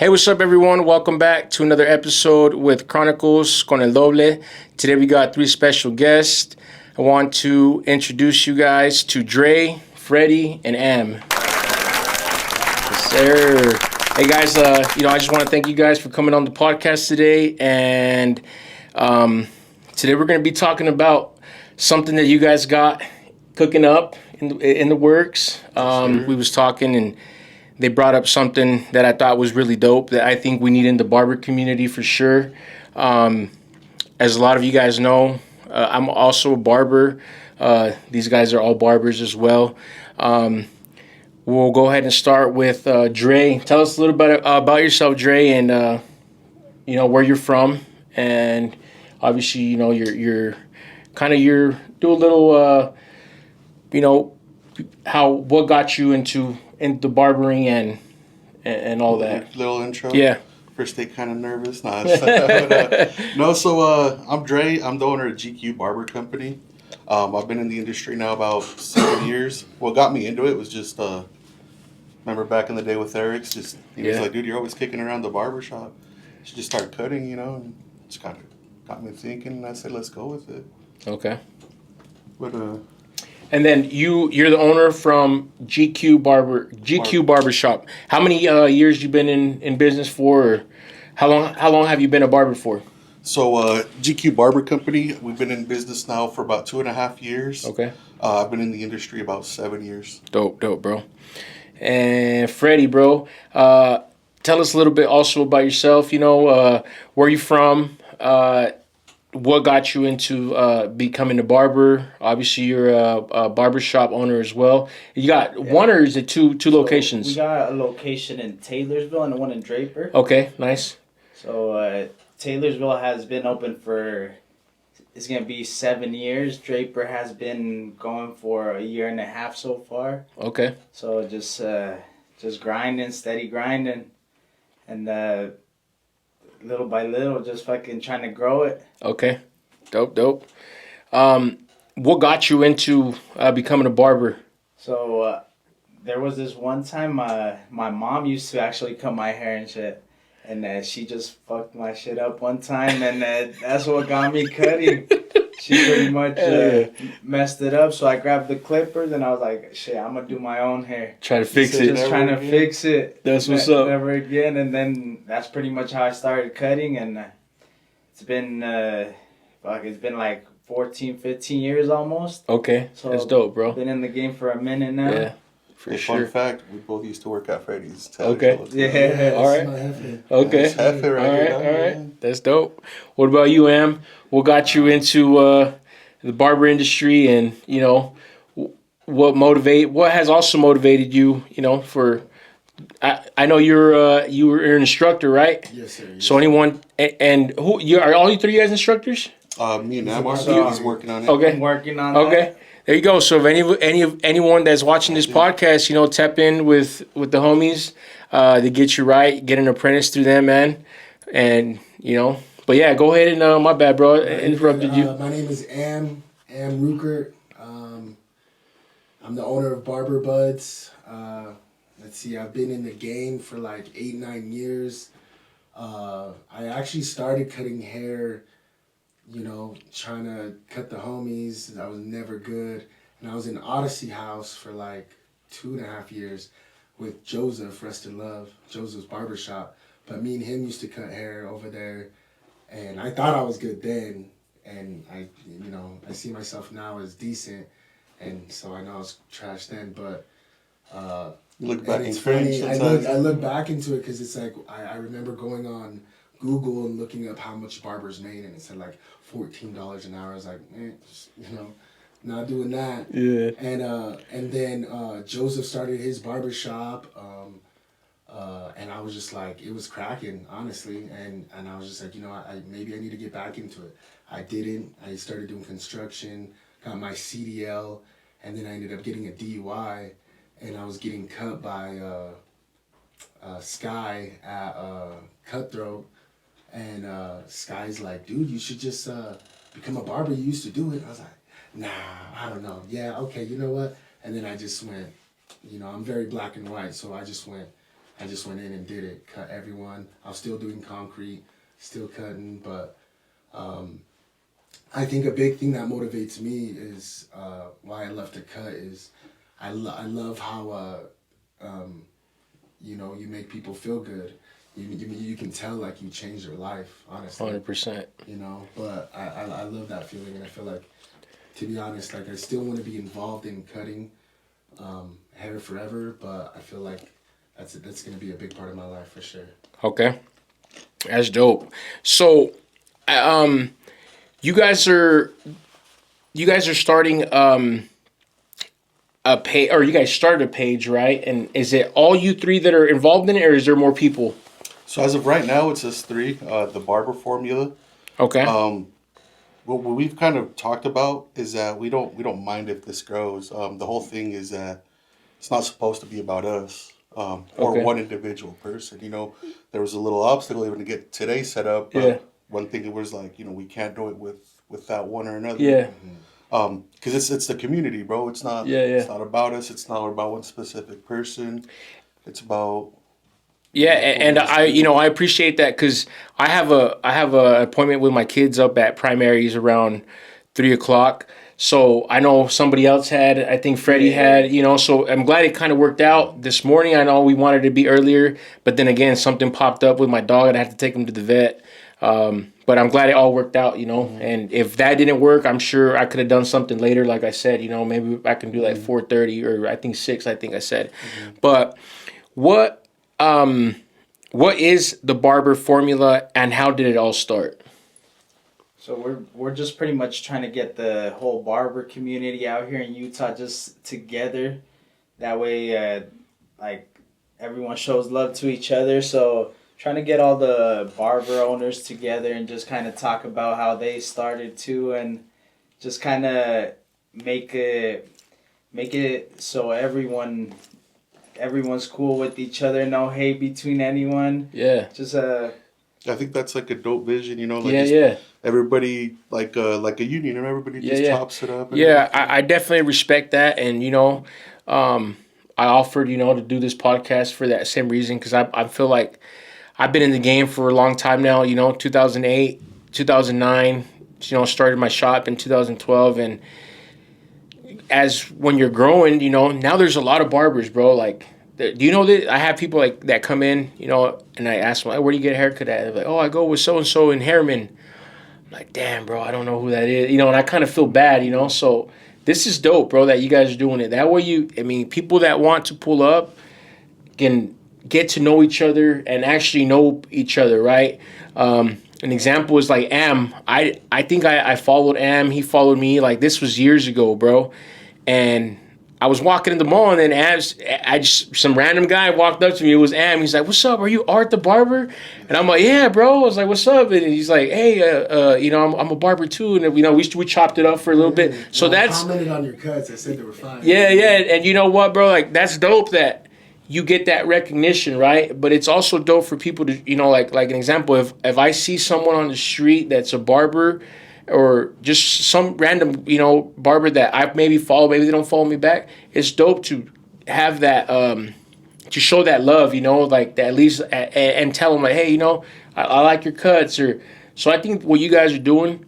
Hey, what's up, everyone? Welcome back to another episode with Chronicles con el Doble. Today we got three special guests. I want to introduce you guys to Dre, Freddie, and Am. Yes, sir. Hey, guys, I just want to thank you guys for coming on the podcast today. And today we're going to be talking about something that you guys got cooking up in the works. We was talking and they brought up something that I thought was really dope that I think we need in the barber community for sure. As a lot of you guys know, I'm also a barber. These guys are all barbers as well. We'll go ahead and start with Dre. Tell us a little bit about yourself, Dre, and where you're from, and obviously you're kind of do a little what got you into barbering and all that. Little intro. Yeah. First day kind of nervous. I'm Dre. I'm the owner of GQ Barber Company. I've been in the industry now about 7 years. What got me into it was just, remember back in the day with Eric's, he was like, dude, you're always kicking around the barber shop. You should just start cutting, and just kind of got me thinking, and I said, let's go with it. Okay. But, and then you're the owner from GQ Barber Shop. How many years you been in business for? Or how long have you been a barber for? So GQ Barber Company, we've been in business now for about 2.5 years. Okay. I've been in the industry about 7 years. Dope, bro. And Freddie, bro, tell us a little bit also about yourself. Where you from? What got you into becoming a barber? Obviously, you're a barber shop owner as well. You got one, or is it two locations? We got a location in Taylorsville and one in Draper. Okay, nice. So Taylorsville has been open for, it's going to be 7 years. Draper has been going for 1.5 years so far. Okay. So just grinding, steady grinding, and little by little, just fucking trying to grow it. Okay. Dope. What got you into becoming a barber? So there was this one time my mom used to actually cut my hair and shit. And she just fucked my shit up one time, and that's what got me cutting. She pretty much messed it up, so I grabbed the clippers, and I was like, shit, I'm going to do my own hair. Try to fix it. Just trying to fix it. That's what's up. Never again, and then that's pretty much how I started cutting, and it's been, like 14, 15 years almost. Okay, so that's dope, bro. Been in the game for a minute now. Yeah. For sure. Fun fact, we both used to work at FREDDY's. Okay. Yeah. All right. Okay. All right. That's dope. What about you, Am? What got you into the barber industry, and what has also motivated you? For I know you were an instructor, right? Yes, sir. So anyone and who are all you three guys instructors? Me and Am are. He's working on it. Okay. I'm working on that. There you go. So if anyone that's watching this podcast, tap in with the homies to get you right, get an apprentice through them, man. And but yeah, go ahead and my bad, bro. Interrupted you. My name is Am Rukert. I'm the owner of Barber Buds. Let's see, I've been in the game for like 8-9 years. I actually started cutting hair, trying to cut the homies. I was never good. And I was in Odyssey House for like 2.5 years with Joseph, Rest in Love, Joseph's Barber Shop. But me and him used to cut hair over there. And I thought I was good then. And I see myself now as decent. And so I know I was trash then. But look back, it's funny. I look back into it because it's like I remember going on Google and looking up how much barbers made, and it said like $14 an hour. I was like, not doing that. Yeah. And then Joseph started his barber shop, and I was just like, it was cracking, honestly. And I was just like, maybe I need to get back into it. I didn't. I started doing construction, got my CDL, and then I ended up getting a DUI, and I was getting cut by Sky at Cutthroat. And Sky's like, dude, you should just become a barber. You used to do it. I was like, nah, I don't know. Yeah, okay, you know what? And then I just went, I'm very black and white. So I just went I just went in and did it, cut everyone. I was still doing concrete, still cutting, but I think a big thing that motivates me is why I love to cut is I love how you make people feel good. You can tell like you changed their life, honestly. 100%. But I love that feeling, and I feel like, to be honest, like I still want to be involved in cutting hair forever, but I feel like that's going to be a big part of my life for sure. Okay. That's dope. So, you guys are starting a page, or you guys started a page, right? And is it all you three that are involved in it, or is there more people? So as of right now, it's us three. The Barber Formula. Okay. What we've kind of talked about is that we don't mind if this grows. The whole thing is that it's not supposed to be about us or one individual person. There was a little obstacle even to get today set up. One thing it was like, we can't do it with that one or another. Yeah. Because it's the community, bro. It's not. It's not about us. It's not about one specific person. It's about. Yeah, and I appreciate that because I have a appointment with my kids up at primaries around 3:00. So I know somebody else had. I think Freddie had. So I'm glad it kind of worked out this morning. I know we wanted to be earlier, but then again something popped up with my dog and I had to take him to the vet. But I'm glad it all worked out, And if that didn't work, I'm sure I could have done something later. Like I said, maybe I can do like 4:30 or I think 6. I think I said, but what is the Barber Formula and how did it all start? So we're just pretty much trying to get the whole barber community out here in Utah just together. That way, like everyone shows love to each other. So trying to get all the barber owners together and just kind of talk about how they started too, and just kind of make it so everyone's cool with each other. No hate between anyone. Yeah. Just I think that's like a dope vision, Everybody like a union, and everybody just chops it up. I definitely respect that, and I offered to do this podcast for that same reason because I feel like I've been in the game for a long time now. 2008, 2009. Started my shop in 2012, and as when you're growing, now there's a lot of barbers, bro. Like, do you know that I have people like that come in, and I ask them, like, where do you get a haircut at? They're like, oh, I go with so and so in Harriman. I'm like, damn, bro, I don't know who that is, and I kind of feel bad, So this is dope, bro, that you guys are doing it. That way, people that want to pull up can get to know each other and actually know each other, right? An example is like Am. I think I followed Am. He followed me. Like, this was years ago, bro. And I was walking in the mall, and then some random guy walked up to me. It was Am. He's like, "What's up? Are you Art the barber?" And I'm like, "Yeah, bro." I was like, "What's up?" And he's like, "Hey, I'm a barber too." And we chopped it up for a little bit. So I that's commented on your cuts. I said they were fine. Yeah. And you know what, bro? Like, that's dope that you get that recognition, right? But it's also dope for people to, like an example, if I see someone on the street that's a barber, or just some random, barber that I maybe follow, maybe they don't follow me back, it's dope to have that, to show that love, like that at least, and tell them like, hey, I like your cuts. So I think what you guys are doing,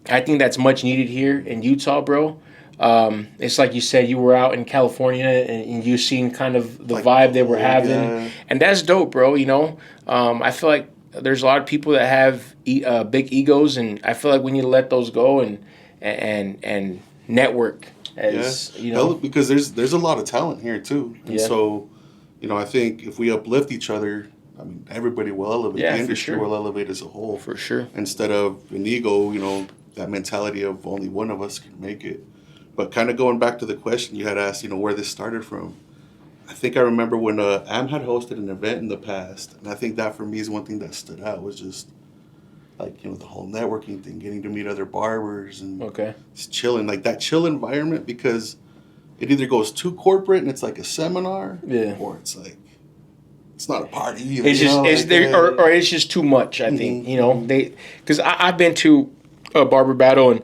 I think that's much needed here in Utah, bro. It's like you said, you were out in California and you seen kind of the vibe they were having, and that's dope, bro. I feel like there's a lot of people that have big egos, and I feel like we need to let those go and network. Because there's a lot of talent here too, and so I think if we uplift each other, everybody will elevate. The industry will elevate as a whole, for sure. Instead of an ego, that mentality of only one of us can make it. But kind of going back to the question you had asked, where this started from. I think I remember when Am had hosted an event in the past, and I think that for me is one thing that stood out was just like the whole networking thing, getting to meet other barbers and just chilling, like that chill environment, because it either goes too corporate and it's like a seminar, or it's like it's not a party either. Or it's just too much. I think because I've been to a barber battle, and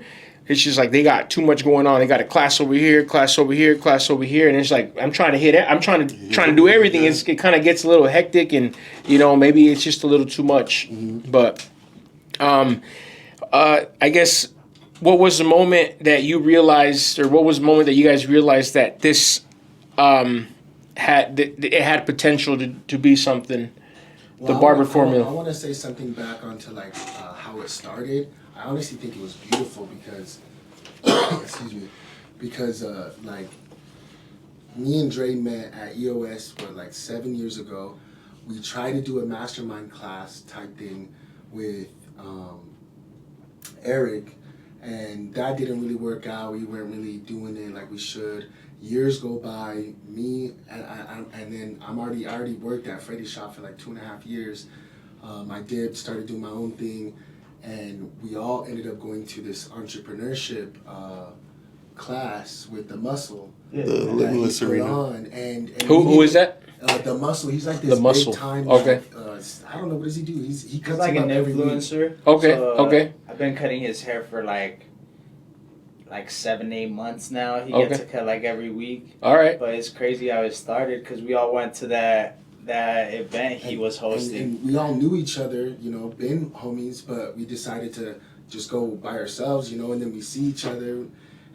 it's just like they got too much going on. They got a class over here, class over here, class over here, and it's like I'm trying to hit it. I'm trying to do everything. Yeah. It kind of gets a little hectic, and maybe it's just a little too much. But I guess what was the moment that you realized, or what was the moment that you guys realized that this had potential to be something? The Barber Formula. I want to say something back onto like how it started. I honestly think it was beautiful because, excuse me, because like me and Dre met at EOS like 7 years ago. We tried to do a mastermind class type thing with Eric, and that didn't really work out. We weren't really doing it like we should. Years go by, me and then I already worked at FREDDY Shop for like 2.5 years. I started doing my own thing, and we all ended up going to this entrepreneurship class with the Muscle. The Limitless Arena. And who is that? The Muscle. He's like this The Muscle. big time. Okay. I don't know, what does he do? He He's cuts like him an up every week. influencer. Okay. So, Okay. I've been cutting his hair for like 7-8 months now. He Okay. gets a cut like every week. All right. But it's crazy how it started because we all went to that event he was hosting. And we all knew each other, been homies, but we decided to just go by ourselves, and then we see each other,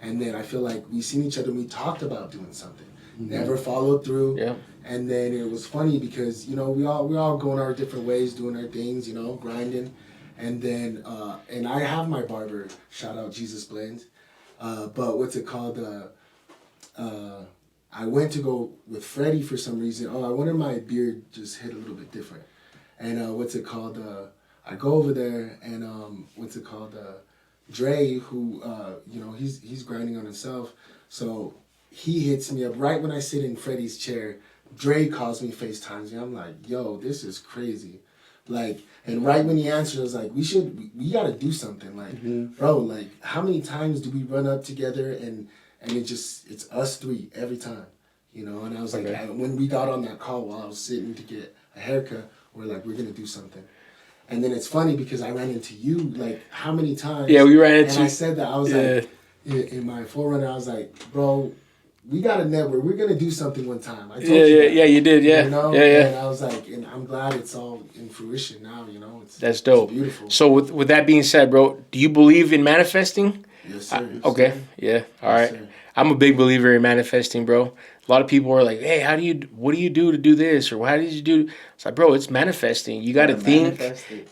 and then I feel like we seen each other and we talked about doing something. Never followed through. Yeah. And then it was funny because, we all going our different ways, doing our things, grinding. And then and I have my barber, shout out Jesus Blends. But what's it called? I went to go with Freddie for some reason. I wanted my beard just hit a little bit different. And what's it called? I go over there and Dre, who he's grinding on himself. So he hits me up right when I sit in Freddie's chair. Dre calls me, FaceTimes me. I'm like, yo, this is crazy. Like, and right when he answered, I was like, we gotta do something. Like, bro, like, how many times do we run up together and it's us three every time, And I was like, when we got on that call while I was sitting to get a haircut, we're like, we're gonna do something. And then it's funny because I ran into you, like, how many times? Yeah, we ran into. And I said that, I was like, in my forerunner, I was like, bro, we got a network. We're gonna do something one time. I told you that. Yeah, you did, yeah. Yeah. And I was like, and I'm glad it's all in fruition now, That's dope. It's beautiful. So with that being said, bro, do you believe in manifesting? Yes, sir. Okay. Yeah. All right. Sir. I'm a big believer in manifesting, bro. A lot of people are like, hey, what do you do to do this? Or how did you do? It's like, bro, it's manifesting. You got to think.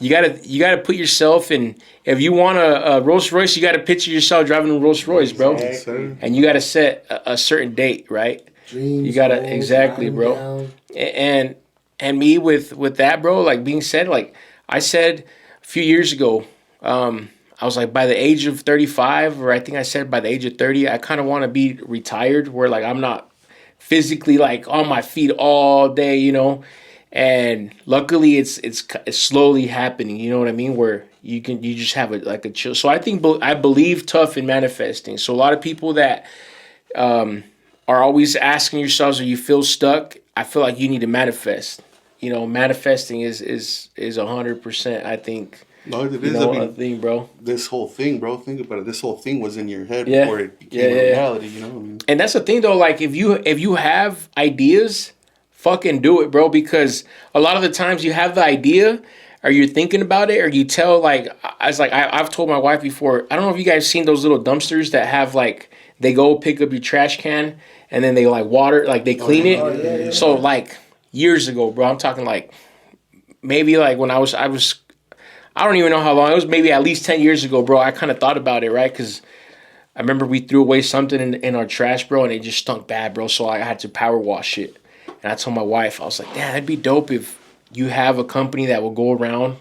You got to put yourself in. If you want a Rolls Royce, you got to picture yourself driving a Rolls Royce, bro. Exactly. And you got to set a certain date, right? Dreams. You got to, goals, exactly, write 'em bro. down. And me with that, bro, like being said, like I said a few years ago, I was like, by the age of 35, or I think I said by the age of 30, I kind of want to be retired where like I'm not physically like on my feet all day, and luckily it's slowly happening, you know what I mean, where you just have a chill. So I believe tough in manifesting. So a lot of people that are always asking yourselves, or you feel stuck, I feel like you need to manifest. Manifesting is 100%, I think. No, it is. I mean, a thing, bro. This whole thing, bro. Think about it. This whole thing was in your head Yeah. before it became a reality. I mean, And that's the thing, though. Like, if you have ideas, fucking do it, bro. Because a lot of the times you have the idea, or you're thinking about it, or you tell like I've told my wife before. I don't know if you guys seen those little dumpsters that have like they go pick up your trash can and then they like water, like they clean it. Yeah. So like years ago, bro. I'm talking like maybe like when I was. I don't even know how long. It was maybe at least 10 years ago, bro. I kind of thought about it, right? Because I remember we threw away something in our trash, bro, and it just stunk bad, bro. So I had to power wash it. And I told my wife, I was like, damn, that'd be dope if you have a company that will go around.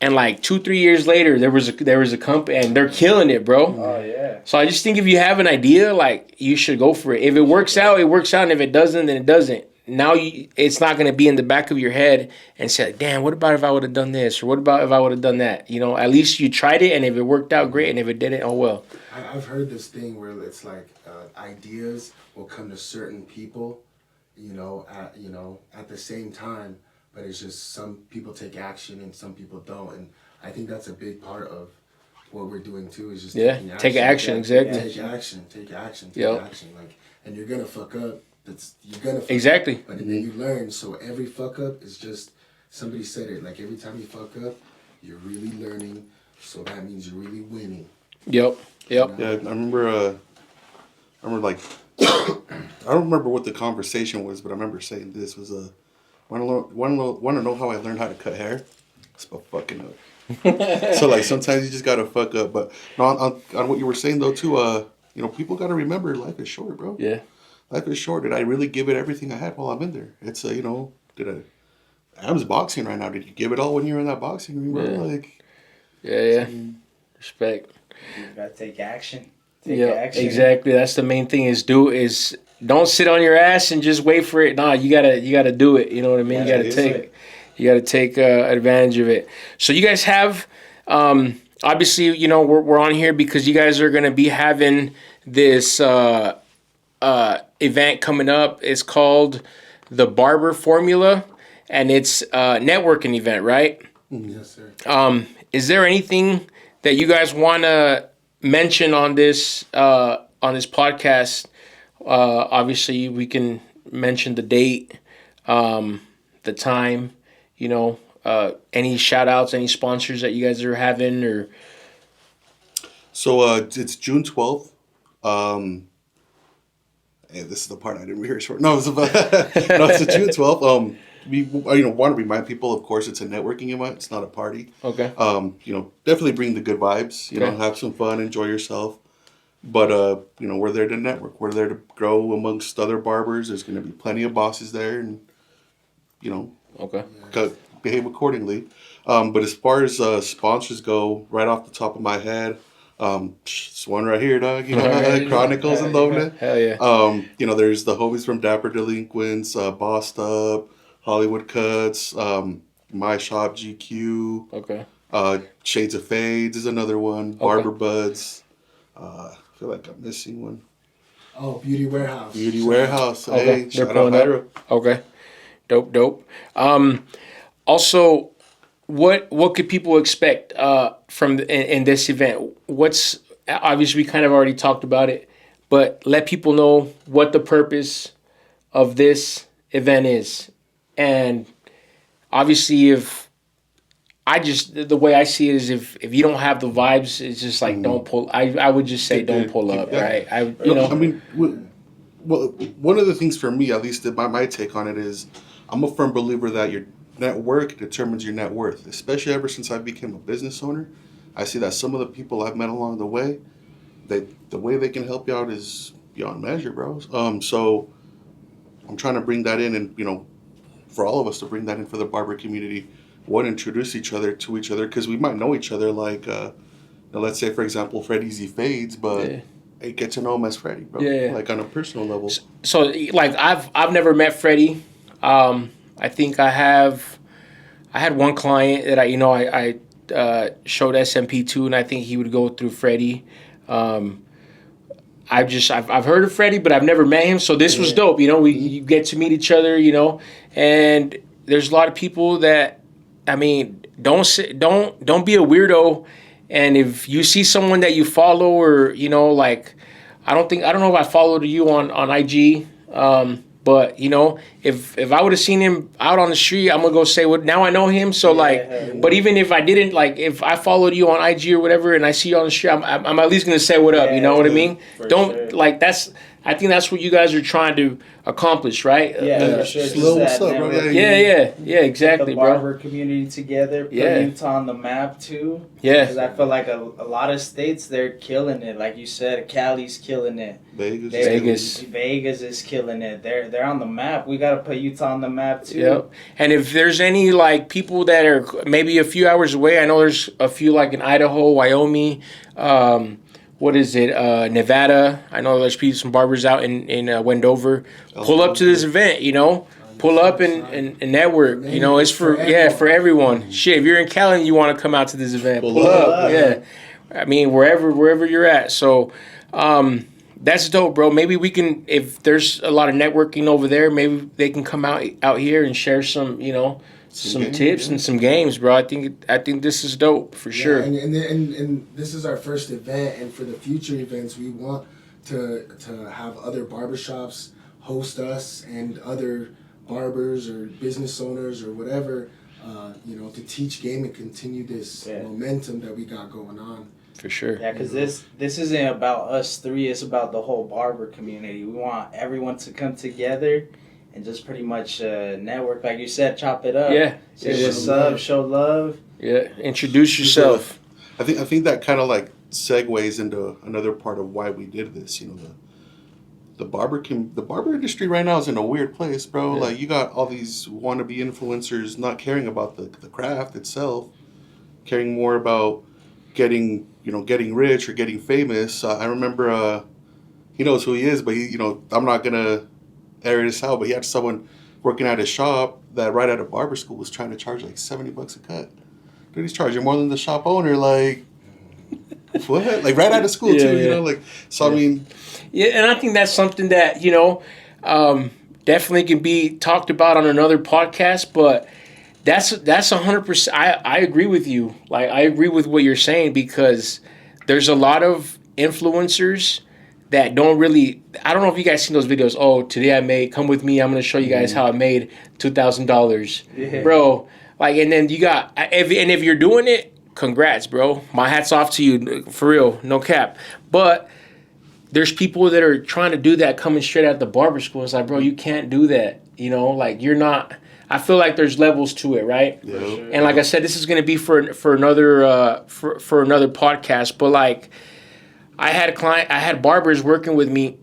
And like 2-3 years later, there was a company, and they're killing it, bro. Oh, yeah. So I just think if you have an idea, like, you should go for it. If it works out, it works out. And if it doesn't, then it doesn't. Now it's not going to be in the back of your head and say, damn, what about if I would have done this? Or what about if I would have done that? At least you tried it, and if it worked out, great. And if it didn't, oh well. I've heard this thing where it's like ideas will come to certain people, at the same time, but it's just some people take action and some people don't. And I think that's a big part of what we're doing too is just take action. Exactly. Take action. Take action. Yep. Action. Like, and you're gonna fuck up. You're gonna fuck exactly. up, but then you learn. So every fuck up is just, somebody said it, like every time you fuck up, you're really learning. So that means you're really winning. Yep. Yeah, I remember like, I don't remember what the conversation was, but I remember saying this was want to know how I learned how to cut hair? It's about fucking up. So like sometimes you just gotta fuck up. But no, on what you were saying though too, you know, people gotta remember life is short, bro. Yeah. Life is short. Did I really give it everything I had while I'm in there? It's you know, Adam's boxing right now. Did you give it all when you were in that boxing ring, bro? Yeah. Like, Yeah. Respect. You gotta take action. Yeah, action. exactly. That's the main thing don't sit on your ass and just wait for it. Nah, you gotta do it. You know what I mean? You gotta take advantage of it. So you guys have, obviously, you know, we're on here because you guys are gonna be having this event coming up. It's called the Barber Formula, and it's a networking event, right? Yes, sir. Is there anything that you guys want to mention on this podcast? Obviously, we can mention the date, the time. You know, any shout outs, any sponsors that you guys are having, or so it's June 12th. Hey, this is the part I didn't rehearse for. No, it's June 12th. We want to remind people, of course, it's a networking event. It's not a party. Okay. You know, definitely bring the good vibes. You know, have some fun, enjoy yourself. But you know, we're there to network. We're there to grow amongst other barbers. There's going to be plenty of bosses there, and you know, behave accordingly. But as far as sponsors go, right off the top of my head, this one right here, dog. You know, Chronicles and Doble. Hell yeah. You know, there's the homies from Dapper Delinquents, Bossed Up, Hollywood Cuts, My Shop, GQ. Okay. Shades of Fades is another one. Barber Buds. I feel like I'm missing one. Oh, Beauty Warehouse. Beauty Warehouse. Okay. Hey, shout out Hyro. Okay. Dope. Also, what could people expect from in this event? What's obviously we kind of already talked about it, but let people know what the purpose of this event is. And obviously, the way I see it is if you don't have the vibes, it's just like don't pull. I would just say don't pull up, right? I mean, well, one of the things for me, at least my take on it is, I'm a firm believer that your network determines your net worth. Especially ever since I became a business owner, I see that some of the people I've met along the way, the way they can help you out is beyond measure, bro. So I'm trying to bring that in, and you know, for all of us to bring that in for the barber community. One, introduce each other to each other, because we might know each other, like let's say for example Freddy's fades, but hey, get to know him as Freddy, bro. Like on a personal level. So like I've never met Freddy. I think I had one client that I showed SMP to, and I think he would go through Freddy. I've heard of Freddy, but I've never met him. So this was dope. You know, you get to meet each other. You know, and there's a lot of people that, I mean, don't be a weirdo. And if you see someone that you follow, or you know, like I don't know if I followed you on IG. But you know, if I would have seen him out on the street, I'm gonna go say, well, now I know him. So but even if I didn't, like, if I followed you on IG or whatever, and I see you on the street, I'm at least gonna say what up. You know what I mean? I think that's what you guys are trying to accomplish, right? Yeah, for sure. Slow what's up, bro. Yeah, exactly, the bro. barber community together, put Utah on the map too. Yeah, because I feel like a lot of states, they're killing it. Like you said, Cali's killing it. Vegas is killing it. They're on the map. We gotta put Utah on the map too. Yep. And if there's any like people that are maybe a few hours away, I know there's a few like in Idaho, Wyoming. What is it? Nevada. I know there's some barbers out in Wendover. Pull up to this event, you know. Pull up and network. You know, it's for everyone. Shit, if you're in Cali and you want to come out to this event, pull up. Yeah. I mean, wherever you're at. So that's dope, bro. Maybe we can, if there's a lot of networking over there, maybe they can come out here and share some, you know, some tips and some games, bro. I think this is dope for sure. And this is our first event, and for the future events, we want to have other barbershops host us and other barbers or business owners or whatever, to teach game and continue this momentum that we got going on. For sure. Yeah, because this isn't about us three. It's about the whole barber community. We want everyone to come together and just pretty much network, like you said, chop it up. Yeah. Say what's up, show love. Yeah. Introduce yourself. I think that kind of like segues into another part of why we did this. The barber industry right now is in a weird place, bro. Yeah. Like you got all these wannabe influencers not caring about the craft itself, caring more about getting rich or getting famous. I remember he knows who he is, but I'm not gonna air this out, but he had someone working at his shop that right out of barber school was trying to charge like $70 a cut. Dude, he's charging more than the shop owner. Like, what? Like right out of school too, So I mean, yeah, and I think that's something that definitely can be talked about on another podcast. But that's 100%. I agree with you. Like I agree with what you're saying because there's a lot of influencers that don't really. I don't know if you guys seen those videos. Oh, today come with me. I'm going to show you guys how I made $2,000, bro. Like, and then you got if you're doing it, congrats, bro. My hat's off to you, for real, no cap. But there's people that are trying to do that coming straight out the barber school. It's like, bro, you can't do that. Like you're not. I feel like there's levels to it, right? Yeah. Sure. And like I said, this is going to be for another for another podcast. But like, I had barbers working with me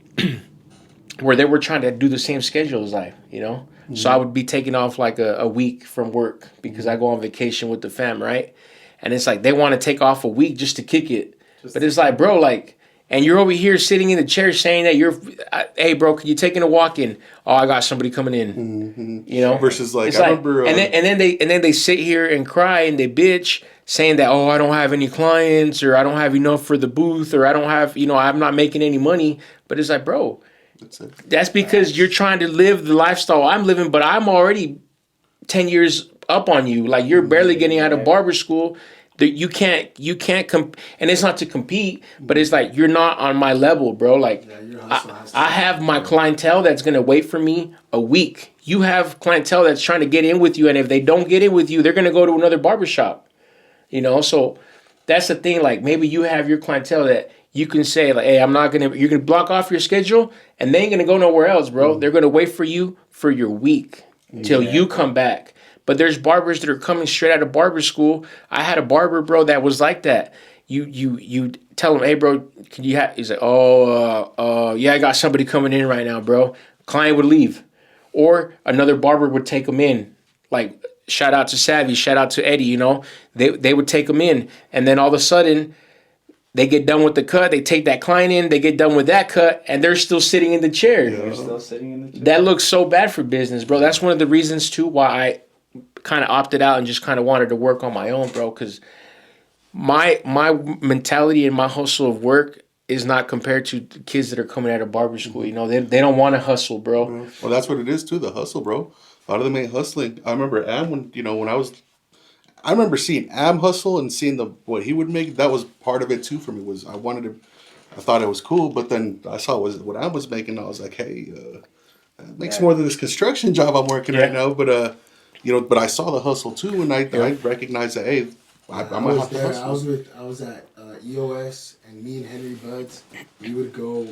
where they were trying to do the same schedule as I. Mm-hmm. So I would be taking off like a week from work because I go on vacation with the fam, right? And it's like they want to take off a week just to kick it. But it's like, bro, like, and you're over here sitting in the chair saying that hey, bro, can you take in a walk in? Oh, I got somebody coming in. Mm-hmm. Versus like, it's I like, remember. And then they sit here and cry and they bitch saying that, oh, I don't have any clients or I don't have enough for the booth or I don't have, I'm not making any money. But it's like, bro, that's because you're trying to live the lifestyle I'm living, but I'm already 10 years up on you. Like you're barely getting out of barber school. You can't and it's not to compete, but it's like you're not on my level, bro. Like I have my clientele that's gonna wait for me a week. You have clientele that's trying to get in with you, and if they don't get in with you, they're gonna go to another barbershop. So that's the thing. Like maybe you have your clientele that you can say like, hey, you're gonna block off your schedule, and they ain't gonna go nowhere else, bro. Mm-hmm. They're gonna wait for you for your week till you come back. But there's barbers that are coming straight out of barber school. I had a barber, bro, that was like that. You tell him, hey, bro, can you have? He's like, yeah, I got somebody coming in right now, bro. Client would leave, or another barber would take him in. Like shout out to Savvy, shout out to Eddie. They would take him in, and then all of a sudden they get done with the cut. They take that client in. They get done with that cut, and they're still sitting in the chair. They're still sitting in the chair. That looks so bad for business, bro. That's one of the reasons too why I kind of opted out and just kind of wanted to work on my own, bro, because my mentality and my hustle of work is not compared to the kids that are coming out of barber school. They don't want to hustle, bro. Well, that's what it is too, the hustle, bro. A lot of them ain't hustling. I remember Am when I remember seeing Am hustle and seeing what he would make. That was part of it too for me. I thought it was cool, but then I saw what Am was making. And I was like, hey, that makes more than this construction job I'm working right now. But but I saw the hustle too, and I recognized that. Hey, I was there. I was at EOS, and me and Henry Buds, we would go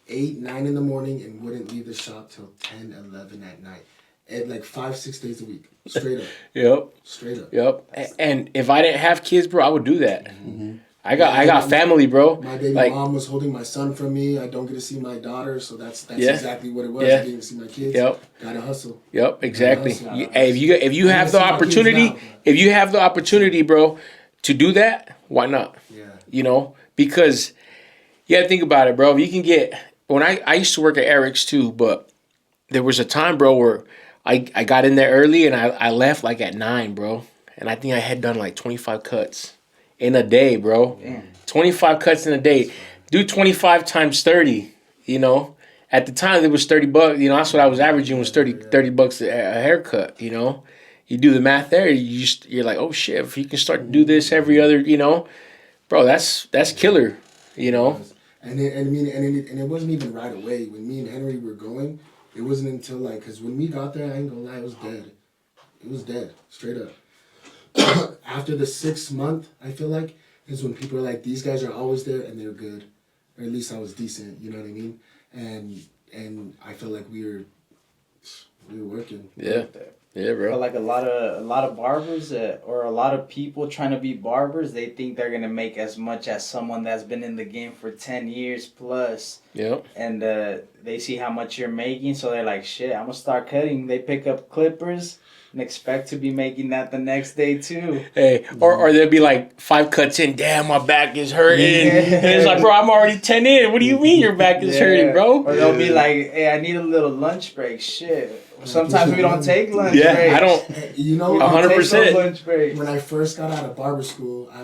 8, 9 in the morning and wouldn't leave the shop till 10, 11 at night, and like 5-6 days a week, straight up. Yep. Straight up. Yep. And if I didn't have kids, bro, I would do that. Mm-hmm. I got family, bro. My baby mom was holding my son from me. I don't get to see my daughter, so that's exactly what it was. I didn't see my kids. Yep. Gotta hustle. Yep, exactly. If you have the opportunity, bro, to do that, why not? Yeah. Because you gotta think about it, bro. If you can get when I used to work at Eric's too, but there was a time, bro, where I got in there early and I left like at 9, bro. And I think I had done like 25 cuts in a day, bro. Damn. 25 cuts in a day. Do 25 times 30, At the time, it was $30. That's what I was averaging was $30 a haircut, you do the math there. You're like, oh shit, if you can start to do this every other, bro, that's killer, And it wasn't even right away. When me and Henry were going, it wasn't until like, because when we got there, I ain't gonna lie, it was dead. It was dead, straight up. After the 6th month, I feel like, is when people are like, these guys are always there and they're good. Or at least I was decent, you know what I mean? And I feel like we were working. Yeah. Yeah, bro. But like a lot of barbers or a lot of people trying to be barbers, they think they're gonna make as much as someone that's been in the game for 10 years plus. Yep. And they see how much you're making, so they're like, shit, I'm gonna start cutting. They pick up clippers and expect to be making that the next day too. Hey, or they'll be like 5 cuts in, damn, my back is hurting. Yeah. And it's like, bro, I'm already 10 in. What do you mean your back is hurting, bro? Or they'll be like, hey, I need a little lunch break. Shit. Sometimes we don't take lunch breaks. I don't. You know, We don't 100%. take no lunch breaks. when I first got out of barber school, I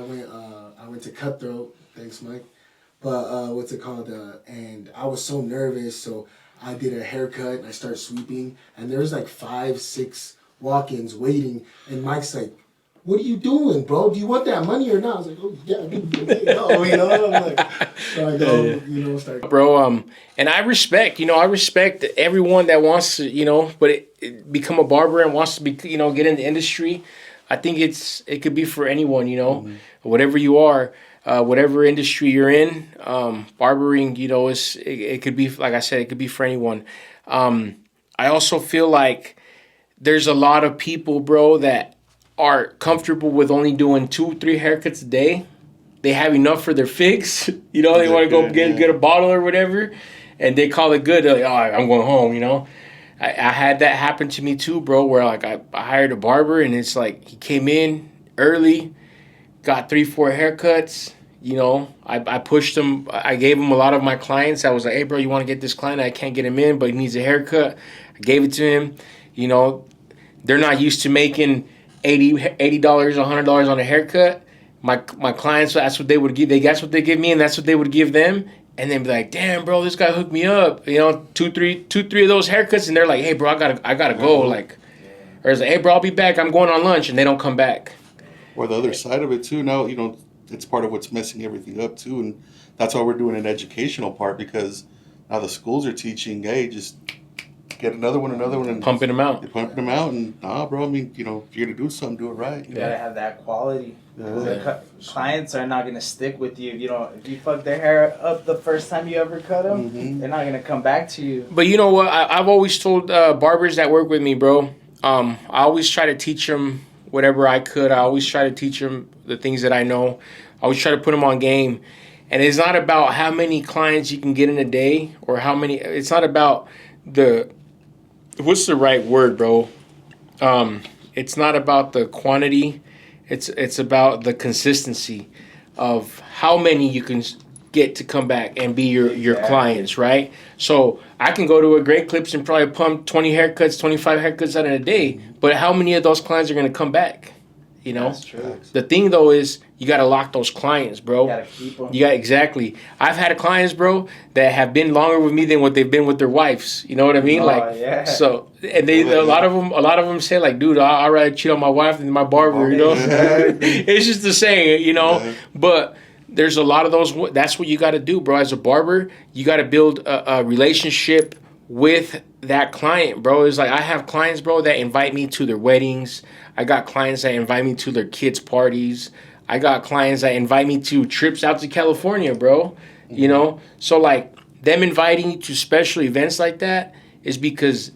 went to Cutthroat. Thanks, Mike. But what's it called? And I was so nervous, so I did a haircut and I started sweeping, and there was like 5, 6 walk-ins waiting, and Mike's like, "What are you doing, bro? Do you want that money or not?" I was like, "Oh yeah, I'm like, so I go, start. Bro, and I respect everyone that wants to, become a barber and wants to be, get in the industry. I think it could be for anyone, whatever you are, whatever industry you're in, barbering, it could be, like I said, it could be for anyone. I also feel like there's a lot of people, bro, that are comfortable with only doing 2-3 haircuts a day. They have enough for their fix. They want to go get a bottle or whatever, and they call it good. They're like, oh, I'm going home, I had that happen to me too, bro, where like I hired a barber, and it's like he came in early, got 3-4 haircuts. I pushed him. I gave him a lot of my clients. I was like, hey, bro, you want to get this client? I can't get him in, but he needs a haircut. I gave it to him. They're not used to making $80, $100 on a haircut. My clients, that's what they would give. That's what they give me, and that's what they would give them. And then be like, damn, bro, this guy hooked me up. 2, 3 of those haircuts, and they're like, hey, bro, I gotta go. Like, or it's like, hey, bro, I'll be back. I'm going on lunch, and they don't come back. Or the other side of it too. Now, it's part of what's messing everything up too, and that's why we're doing an educational part, because now the schools are teaching, hey, just get another one, and Pumping them out. You're pumping them out, and nah, bro. I mean, if you're gonna do something, do it right. You gotta have that quality. Yeah. The clients are not gonna stick with you if you fuck their hair up the first time you ever cut them. They're not gonna come back to you. But you know what? I've always told barbers that work with me, bro. I always try to teach them whatever I could. I always try to teach them the things that I know. I always try to put them on game. And it's not about how many clients you can get in a day or how many. It's not about what's the right word, bro? It's not about the quantity. It's about the consistency of how many you can get to come back and be your clients, right? So I can go to a Great Clips and probably pump 20 haircuts, 25 haircuts out in a day, but how many of those clients are going to come back? That's true. The thing though is you got to lock those clients, bro. You gotta keep them. Exactly. I've had clients, bro, that have been longer with me than what they've been with their wives. You know what I mean? So, and a lot of them say like, dude, I'd rather cheat on my wife than my barber. It's just the saying, But there's a lot of those. That's what you got to do, bro. As a barber, you got to build a relationship with that client, bro. It's like I have clients, bro, that invite me to their weddings. I got clients that invite me to their kids' parties. I got clients that invite me to trips out to California, bro. So like them inviting you to special events like that is because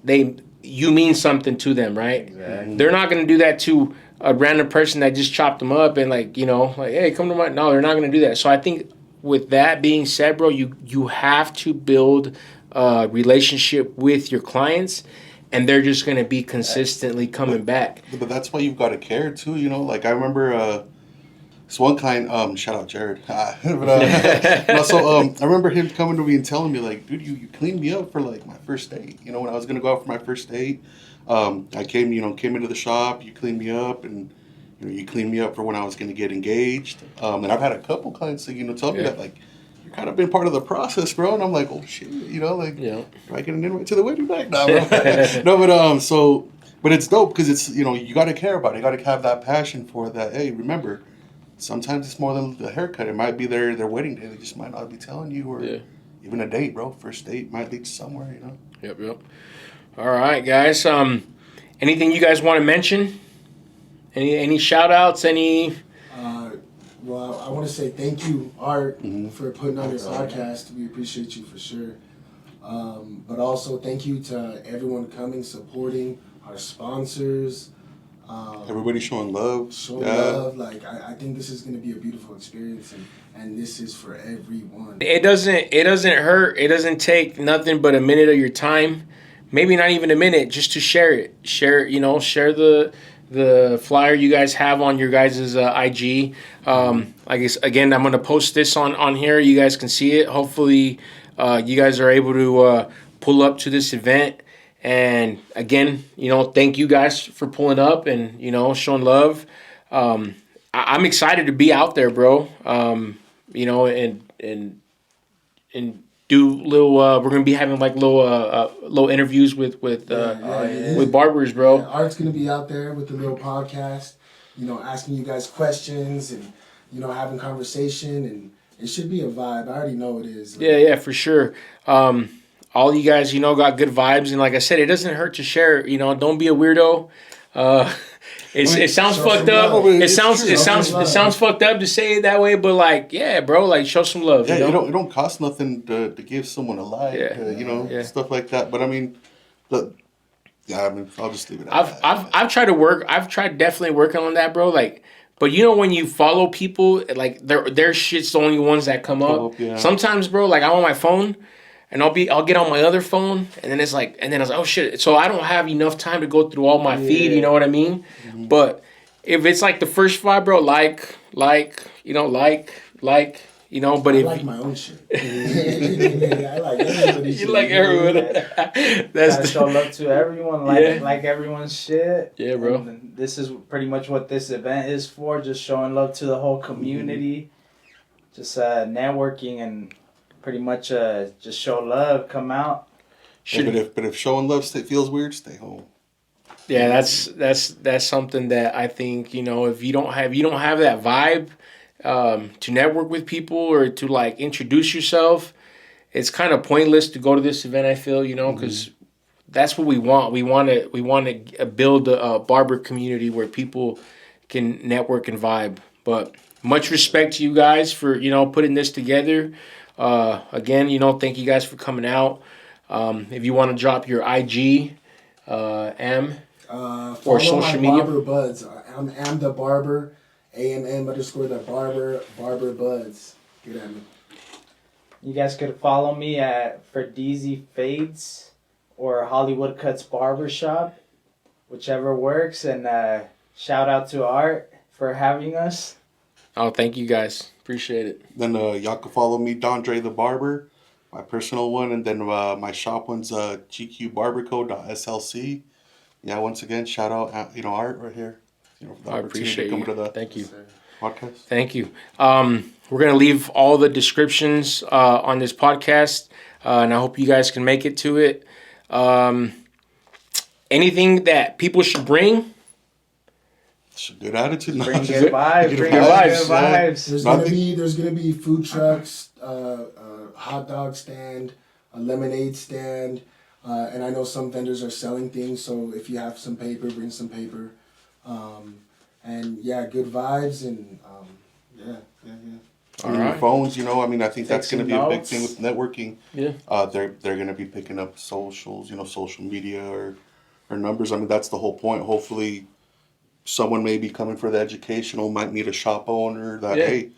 you mean something to them, right? Exactly. They're not gonna do that to a random person that just chopped them up and like hey, come to my. No, they're not gonna do that. So I think with that being said, bro, you have to build a relationship with your clients, and they're just gonna be consistently coming back. But that's why you've got to care too. Like I remember. This one client, shout out Jared. I remember him coming to me and telling me like, dude, you cleaned me up for like my first date. When I was gonna go out for my first date, I came into the shop. You cleaned me up, and you cleaned me up for when I was gonna get engaged. And I've had a couple clients that tell me that like, you kind of been part of the process, bro. And I'm like, oh shit, do I get an invite to the wedding night? No, bro. No, but so But it's dope because it's, you got to care about it. You got to have that passion for that. Hey, remember, sometimes it's more than the haircut. It might be their wedding day. They just might not be telling you, or even a date, bro. First date might lead to somewhere. Yep. All right, guys. Anything you guys want to mention? Any shout outs? Any? Well, I want to say thank you, Art, for putting on this podcast. We appreciate you for sure. But also thank you to everyone coming, supporting our sponsors. Everybody showing love. Love. Like I think this is going to be a beautiful experience, and this is for everyone. It doesn't hurt. It doesn't take nothing but a minute of your time. Maybe not even a minute, just to share it. Share the flyer you guys have on your guys' IG. I guess again, I'm gonna post this on here. You guys can see it. Hopefully, you guys are able to pull up to this event. And again, thank you guys for pulling up and showing love. I'm excited to be out there, bro. And do little. We're gonna be having like little interviews with barbers, bro. Yeah, Art's gonna be out there with the little podcast, asking you guys questions and having conversation, and it should be a vibe. I already know it is. Yeah, for sure. All you guys, got good vibes, and like I said, it doesn't hurt to share. Don't be a weirdo. It sounds fucked up. It sounds fucked up to say it that way, but like, yeah, bro, like show some love. Yeah, it don't cost nothing to give someone a like, stuff like that. But I mean, I'll just leave it at that. I've tried to work. I've tried definitely working on that, bro. Like, but when you follow people, like their shit's the only ones that come up. Yeah. Sometimes, bro, like I'm on my phone. And I'll get on my other phone, and then I was like, oh shit. So I don't have enough time to go through all my feed, you know what I mean? Mm-hmm. But if it's like the first five, bro, like, but I if like my own shit. I like everybody's shit. You like everyone. Gotta show love to everyone, like everyone's shit. Yeah, bro. And this is pretty much what this event is for, just showing love to the whole community, just networking and pretty much just show love, come out. But if showing love feels weird, stay home. Yeah, that's something that I think, if you don't have that vibe to network with people or to like introduce yourself, it's kind of pointless to go to this event, I feel, because that's what we want. We want to build a barber community where people can network and vibe. But much respect to you guys for, putting this together. Again, thank you guys for coming out. If you want to drop your IG, or social media. Barber Buds. I'm the Barber, AMM_the Barber, Barber Buds. Get at me. You guys could follow me at FREDDY Fades or Hollywood Cuts Barber Shop, whichever works. And shout out to Art for having us. Oh, thank you guys. Appreciate it. Then y'all can follow me, Dondre the Barber, my personal one, and then my shop one's gqbarberco.slc. Yeah, once again, shout out Art right here. For the I appreciate you. Thank you. Podcast. Thank you. We're gonna leave all the descriptions on this podcast, and I hope you guys can make it to it. Anything that people should bring. Good attitude. Bring good vibes. Bring good vibes. There's gonna be food trucks, hot dog stand, a lemonade stand, and I know some vendors are selling things. So if you have some paper, bring some paper. And yeah, good vibes and yeah. On your phones, I think that's going to be a big thing with networking. Yeah. They're going to be picking up socials, social media or numbers. I mean, that's the whole point. Hopefully, someone may be coming for the educational, might meet a shop owner that, hey,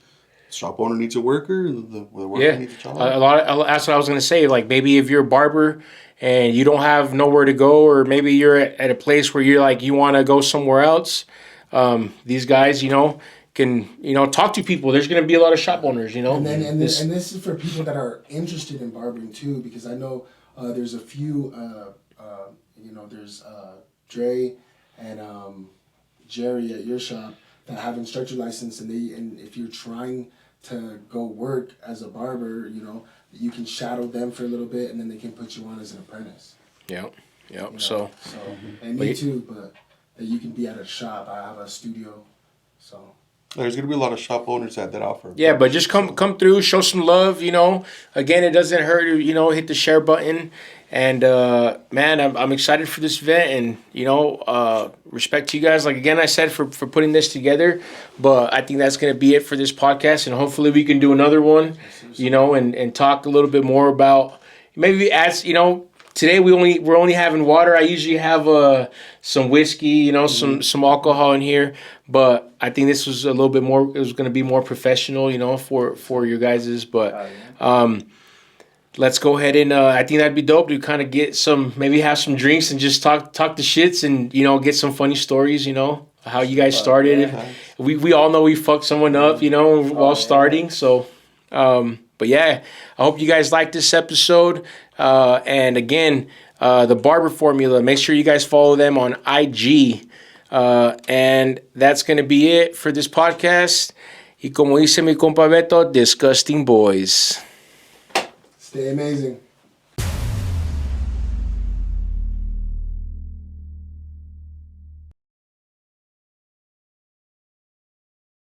the shop owner needs a worker, the worker needs a job. That's what I was going to say. Like, maybe if you're a barber and you don't have nowhere to go, or maybe you're at a place where you're like, you want to go somewhere else, these guys, can talk to people. There's going to be a lot of shop owners, And this is for people that are interested in barbering too, because I know there's a few, there's Dre and Jerry at your shop that have instructor license, and if you're trying to go work as a barber, you can shadow them for a little bit, and then they can put you on as an apprentice. Yeah. Yep. You know? So And me too, but you can be at a shop. I have a studio, so. There's gonna be a lot of shop owners that offer. yeah, but just come through, show some love. You know, again, it doesn't hurt to hit the share button. And man, I'm excited for this event, and respect to you guys. Like again, I said for putting this together, but I think that's gonna be it for this podcast, and hopefully we can do another one. And talk a little bit more about maybe as today we're only having water. I usually have some whiskey, some alcohol in here, but I think this was a little bit more. It was gonna be more professional, for your guys's, but. Let's go ahead and I think that'd be dope to kind of get maybe have some drinks and just talk the shits and get some funny stories. How you guys started. Yeah. We all know we fucked someone up, while starting. So, but yeah, I hope you guys like this episode. And again, the Barber Formula. Make sure you guys follow them on IG. And that's gonna be it for this podcast. Y como dice mi compa Beto, disgusting boys. Stay amazing.